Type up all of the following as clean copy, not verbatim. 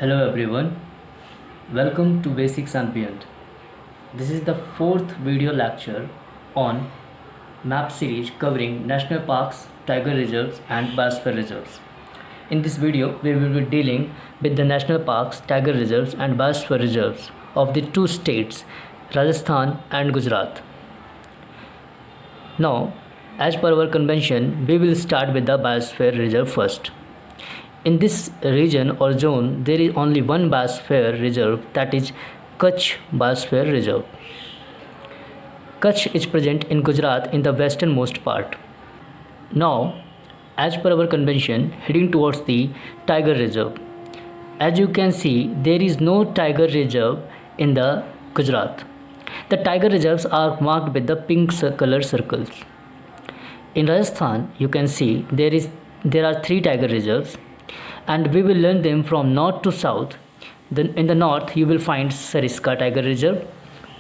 Hello everyone, welcome to Basics and Beyond. This is the fourth video lecture on map series covering national parks, tiger reserves and biosphere reserves. In this video, we will be dealing with the national parks, tiger reserves and biosphere reserves of the two states, Rajasthan and Gujarat. Now, as per our convention, we will start with the biosphere reserve first. In this region or zone, there is only one biosphere reserve, that is Kutch Biosphere Reserve. Kutch is present in Gujarat in the westernmost part. Now, as per our convention, heading towards the tiger reserve. As you can see, there is no tiger reserve in the Gujarat. The tiger reserves are marked with the pink color circles. In Rajasthan, you can see there are three tiger reserves, and we will learn them from north to south. Then in the north you will find Sariska Tiger Reserve,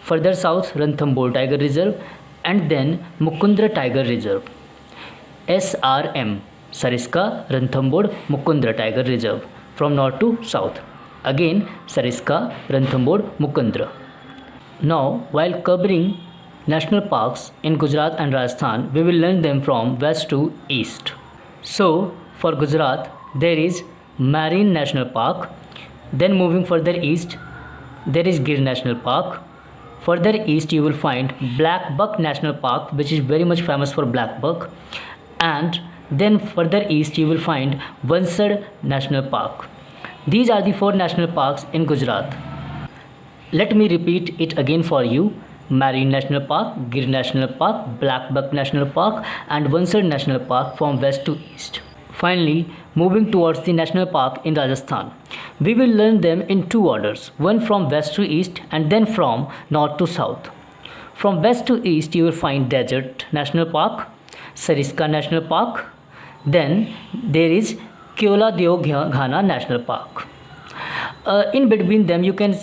further south Ranthambore Tiger Reserve, and then Mukundra Tiger Reserve. SRM, Sariska, Ranthambore, Mukundra Tiger Reserve, from north to south. Again Sariska, Ranthambore, Mukundra. Now, while covering national parks in Gujarat and Rajasthan, we will learn them from west to east. So for Gujarat, there is Marine National Park. Then moving further east, there is Gir National Park. Further east you will find Black Buck National Park, which is very much famous for black buck. And then further east you will find Vansad National Park. These are the four national parks in Gujarat. Let me repeat it again for you. Marine National Park, Gir National Park, Black Buck National Park and Vansad National Park from west to east. Finally, moving towards the national park in Rajasthan, we will learn them in two orders, one from west to east and then from north to south. From west to east you will find Desert National Park, Sariska National Park, then there is Keoladeo Ghana National Park. In between them you can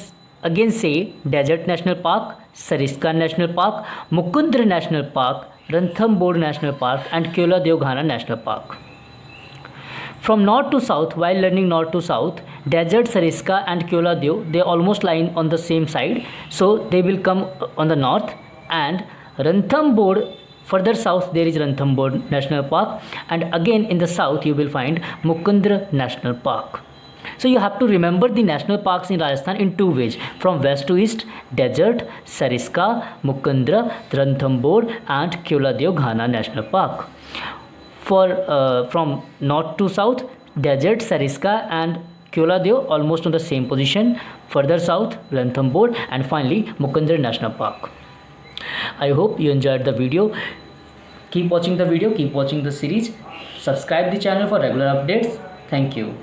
again say Desert National Park, Sariska National Park, Mukundra National Park, Ranthambore National Park and Keoladeo Ghana National Park. From north to south, while learning north to south, Desert, Sariska and Keoladeo, they almost lie on the same side, so they will come on the north. And Ranthambore, further south there is Ranthambore National Park, and again in the south you will find Mukundra National Park. So you have to remember the national parks in Rajasthan in two ways, from west to east, Desert, Sariska, Mukundra, Ranthambore and Keoladeo Ghana National Park. From north to south, Desert, Sariska and Keoladeo almost on the same position, further south Ranthambore and finally Mukundra National Park. I hope you enjoyed the video. Keep watching the video, keep watching the series. Subscribe the channel for regular updates. Thank you.